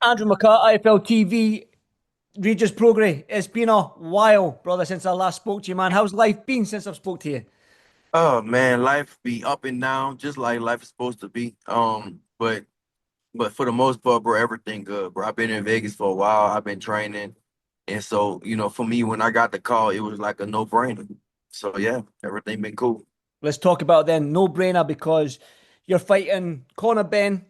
Andrew mcCart, IFLTV, Regis Prograis. It's been a while, brother, since I last spoke to you, man. How's life been since I've spoke to you? Oh man, life be up and down, just like life is supposed to be. But for the most part, bro, everything good, bro. I've been in Vegas for a while. I've been training, and so for me, when I got the call, it was like a no-brainer. So yeah, everything been cool. Let's talk about it then. No brainer because you're fighting Conor Benn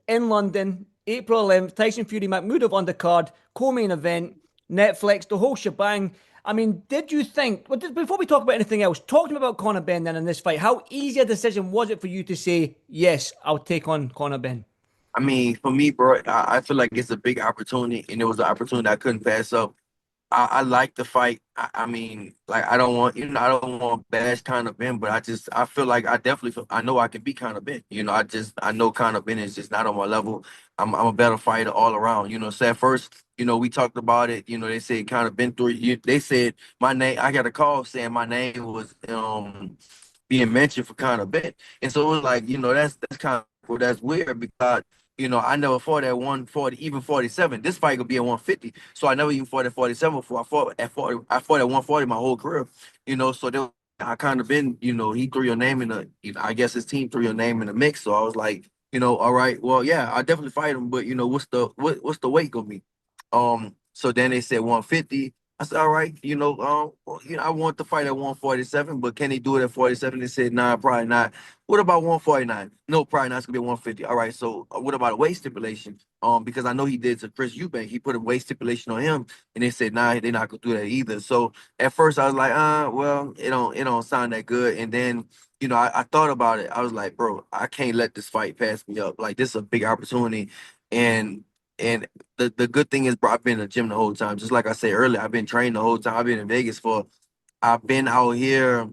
in London, April 11th. Tyson Fury, Mahmoud of undercard, co-main event, Netflix, the whole shebang. I mean, did you think, well, before we talk about anything else, talk to me about Conor Benn then in this fight. How easy a decision was it for you to say, yes, I'll take on Conor Benn? I mean, for me, bro, I feel like it's a big opportunity, and it was an opportunity I couldn't pass up. I like the fight. I mean, like I don't want, I don't want to bash Conor Ben, but I feel like I definitely feel, I know I can beat Conor Ben. I know Conor Ben is just not on my level. I'm a better fighter all around. So at first, we talked about it. They said Conor Ben through. They said my name. I got a call saying my name was being mentioned for Conor Ben, and so it was like, that's kind of that's weird because. I never fought at 140, even 47. This fight could be at 150. So I never even fought at 47 before. I fought at 40. I fought at 140 my whole career. So then I kind of been, he threw your name in the, I guess his team threw your name in the mix. So I was like, all right, well, yeah, I definitely fight him, but what's the weight gonna be? So then they said 150. I said, all right, well, I want to fight at 147, but can he do it at 47? They said, nah, probably not. What about 149? No, probably not. It's gonna be 150. All right. So what about a weight stipulation? Because I know he did to Chris Eubank. He put a weight stipulation on him, and they said, nah, they're not gonna do that either. So at first I was like, well, it don't sound that good. And then, I thought about it. I was like, bro, I can't let this fight pass me up. Like this is a big opportunity. And and the good thing is, bro, I've been in the gym the whole time. Just like I said earlier, I've been training the whole time. I've been in Vegas for I've been out here.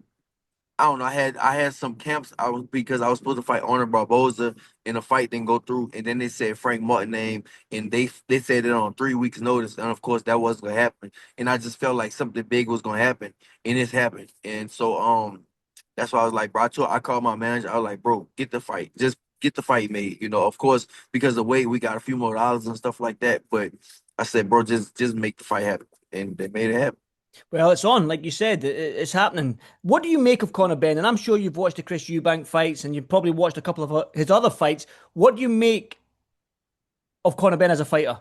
I don't know. I had some camps. I was because I was supposed to fight Honor Barboza, and the fight didn't go through. And then they said Frank Martin name, and they said it on 3 weeks notice. And of course, that wasn't gonna happen. And I just felt like something big was gonna happen, and it's happened. And so that's why I was like, bro. I called my manager. I was like, bro, get the fight. Just get the fight made. Of course, because the weight we got a few more dollars and stuff like that. But I said, bro, just make the fight happen, and they made it happen. Well, it's on, like you said, it's happening. What do you make of Conor Benn? And I'm sure you've watched the Chris Eubank fights, and you've probably watched a couple of his other fights. What do you make of Conor Benn as a fighter?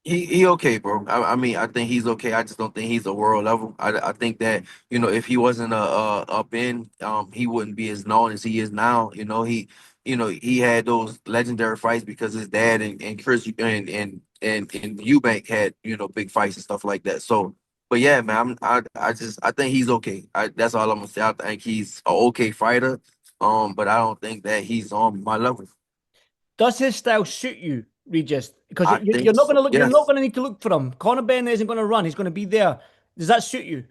He okay, bro. I mean, I think he's okay. I just don't think he's a world level. I think that if he wasn't a Ben, he wouldn't be as known as he is now. He had those legendary fights because his dad and Chris and Eubank had big fights and stuff like that. So, but yeah, man, I think he's okay. That's all I'm gonna say. I think he's a okay fighter. But I don't think that he's on my level. Does his style suit you, Regis? Because I you're think not going to so. look. You're not Yes. going to need to look for him. Conor Benn isn't going to run. He's going to be there. Does that suit you?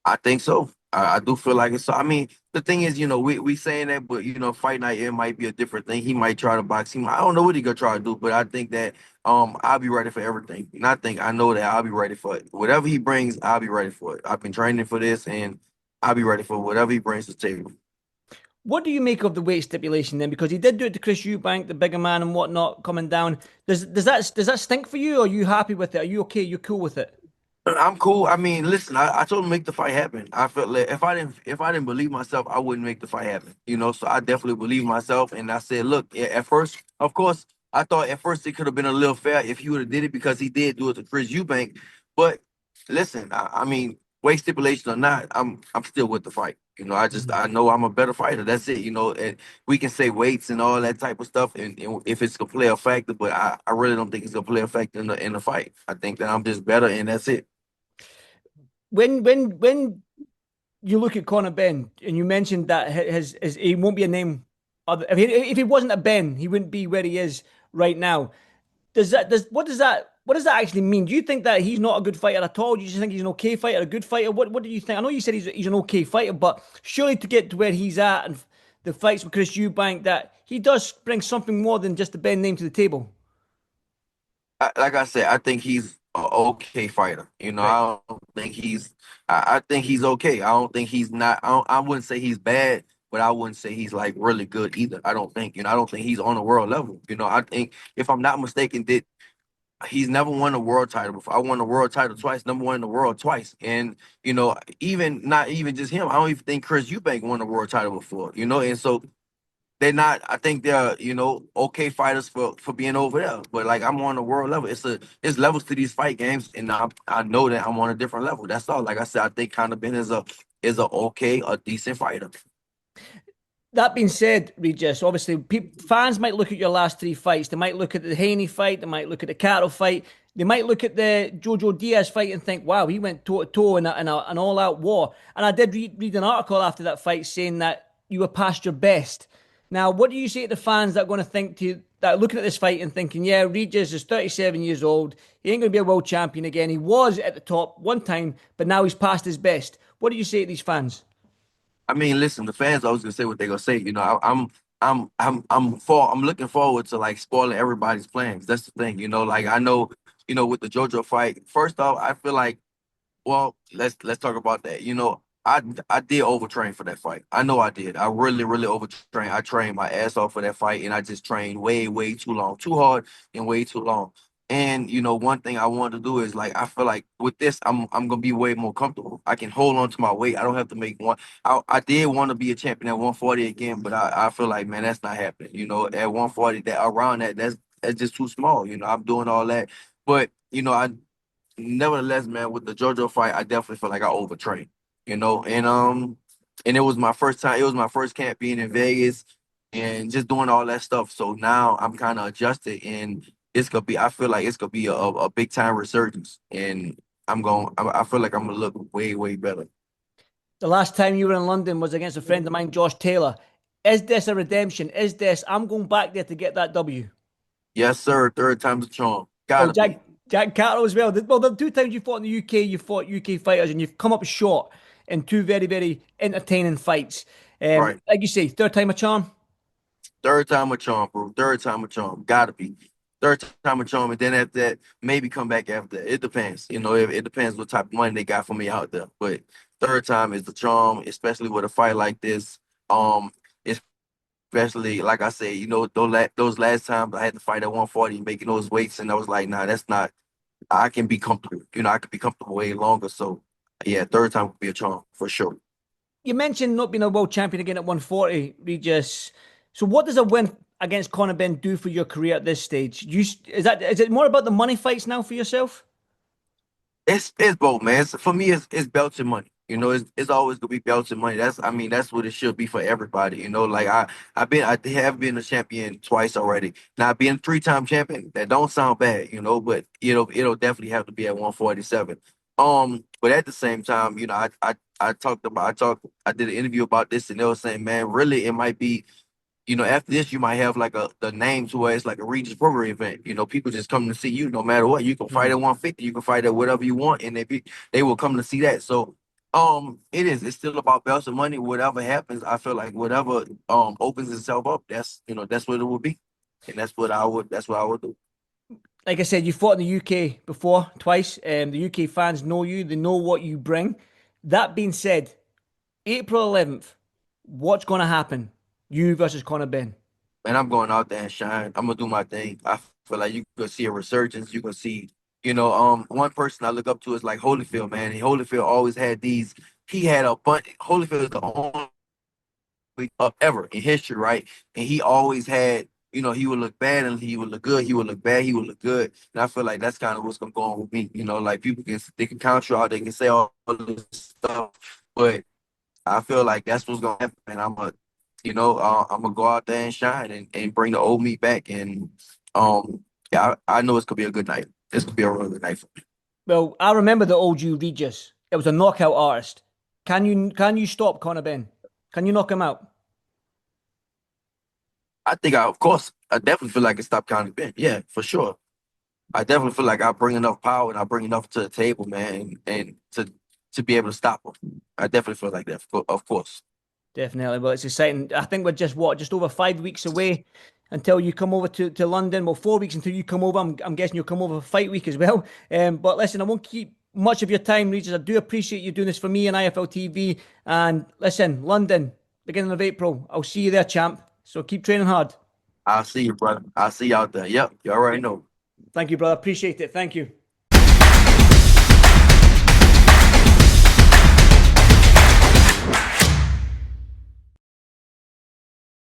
I think so. I do feel like it. So I mean, the thing is, we saying that, but fight night it might be a different thing. He might try to box him. I don't know what he gonna try to do, but I think that I'll be ready for everything. And I know that I'll be ready for it. Whatever he brings, I'll be ready for it. I've been training for this, and I'll be ready for whatever he brings to the table. What do you make of the weight stipulation then? Because he did do it to Chris Eubank, the bigger man and whatnot, coming down. Does that stink for you? Or are you happy with it? Are you okay? You're cool with it? I'm cool. I mean, listen, I told him to make the fight happen. I felt like if I didn't believe myself, I wouldn't make the fight happen. So I definitely believe myself. And I said, look, at first, of course, I thought at first it could have been a little fair if he would have did it because he did do it to Chris Eubank. But listen, I mean, weight stipulation or not, I'm still with the fight. I know I'm a better fighter. That's it. And we can say weights and all that type of stuff, and if it's gonna play a factor, but I really don't think it's gonna play a factor in the fight. I think that I'm just better, and that's it. When you look at Conor Benn and you mentioned that he won't be a name. If he wasn't a Ben, he wouldn't be where he is right now. Does that actually mean? Do you think that he's not a good fighter at all? Do you just think he's an okay fighter, a good fighter? What do you think? I know you said he's an okay fighter, but surely to get to where he's at and the fights with Chris Eubank, that he does bring something more than just the Ben name to the table. Like I said, I think he's an okay fighter. Right. I don't think he's. I think he's okay. I don't think he's not. I wouldn't say he's bad, but I wouldn't say he's like really good either. I don't think. I don't think he's on the world level. I think if I'm not mistaken, He's never won a world title before. I won a world title twice, number one in the world twice. And, even not even just him, I don't even think Chris Eubank won a world title before, and so they're not, I think they're, okay fighters for being over there. But like I'm on the world level. It's levels to these fight games, and I know that I'm on a different level. That's all. Like I said, I think Conor Benn a decent fighter. That being said, Regis, obviously fans might look at your last three fights. They might look at the Haney fight. They might look at the Cattle fight. They might look at the Jojo Diaz fight and think, wow, he went toe to toe in an all out war. And I did read an article after that fight saying that you were past your best. Now, what do you say to the fans that are going to think to you, that are looking at this fight and thinking, yeah, Regis is 37 years old. He ain't going to be a world champion again. He was at the top one time, but now he's past his best. What do you say to these fans? I mean, listen, the fans always gonna say what they're gonna say. I'm looking forward to like spoiling everybody's plans. That's the thing. Like I know, with the JoJo fight. First off, I feel like, well, let's talk about that. I did overtrain for that fight. I know I did. I really, really overtrained. I trained my ass off for that fight, and I just trained way, way too long, too hard, and way too long. And one thing I wanted to do is like I feel like with this, I'm gonna be way more comfortable. I can hold on to my weight. I don't have to make one. I did want to be a champion at 140 again, but I feel like, man, that's not happening. At 140, that around that's just too small. I'm doing all that, but I nevertheless, man, with the JoJo fight, I definitely feel like I overtrained, and it was my first time. It was my first camp being in Vegas and just doing all that stuff. So now I'm kind of adjusted, and it's gonna be. I feel like it's gonna be a big time resurgence, and I feel like I'm gonna look way way better. The last time you were in London was against a friend of mine, Josh Taylor. Is this a redemption? Is this, I'm going back there to get that W? Yes, sir. Third time's a charm. Oh, Gotta be Jack Cattle as well. Well, the two times you fought in the UK, you fought UK fighters and you've come up short in two very, very entertaining fights. right. Like you say, third time a charm. Third time a charm, bro. Third time a charm. Gotta be. Third time a charm, and then after that, maybe come back after that. It depends. It depends what type of money they got for me out there. But third time is the charm, especially with a fight like this. Um, especially like I said, those last times I had to fight at 140, making those weights, and I was like, nah, that's not. I can be comfortable. I could be comfortable way longer. So, yeah, third time would be a charm for sure. You mentioned not being a world champion again at 140, Regis. So what does a win against Conor Benn do for your career at this stage? Is it more about the money fights now for yourself? It's both, man. For me, it's belts and money. It's always gonna be belts and money. That's what it should be for everybody. Like I have been a champion twice already. Now being a three-time champion, that don't sound bad, but it'll definitely have to be at 147. But at the same time, I did an interview about this, and they were saying, man, really, it might be, after this, you might have like the name to where it's like a Regis Prograis event. People just come to see you no matter what. You can fight at 150, you can fight at whatever you want, and they will come to see that. So it's still about belts and money. Whatever happens, I feel like whatever opens itself up, that's what it will be. And that's what I would do. Like I said, you fought in the UK before twice. The UK fans know you; they know what you bring. That being said, April 11th, what's going to happen? You versus Conor Benn. And I'm going out there and shine. I'm gonna do my thing. I feel like you can see a resurgence. You can see, one person I look up to is like Holyfield, man. And Holyfield always had these. He had a bunch. Holyfield is the only ever in history, right? And he always had, he would look bad and he would look good. He would look bad. He would look good. And I feel like that's kind of what's gonna go on with me. Like they can count you out. They can say all this stuff, but I feel like that's what's gonna happen. And I'm gonna go out there and shine and bring the old me back. And yeah, I know it's gonna be a good night. It's gonna be a really good night for me. Well, I remember the old you, Regis. It was a knockout artist. Can you stop Conor Benn? Can you knock him out? I think of course, I definitely feel like I can stop Conor Benn. Yeah, for sure. I definitely feel like I bring enough power and I bring enough to the table, man, and to be able to stop him. I definitely feel like that, of course. Definitely. Well, it's exciting. I think we're just over 5 weeks away until you come over to London. Well, 4 weeks until you come over. I'm guessing you'll come over for fight week as well. But listen, I won't keep much of your time, Regis. I do appreciate you doing this for me and IFL TV. And listen, London, beginning of April. I'll see you there, champ. So keep training hard. I'll see you, brother. I'll see you out there. Yep, you already know. Thank you, brother. Appreciate it. Thank you.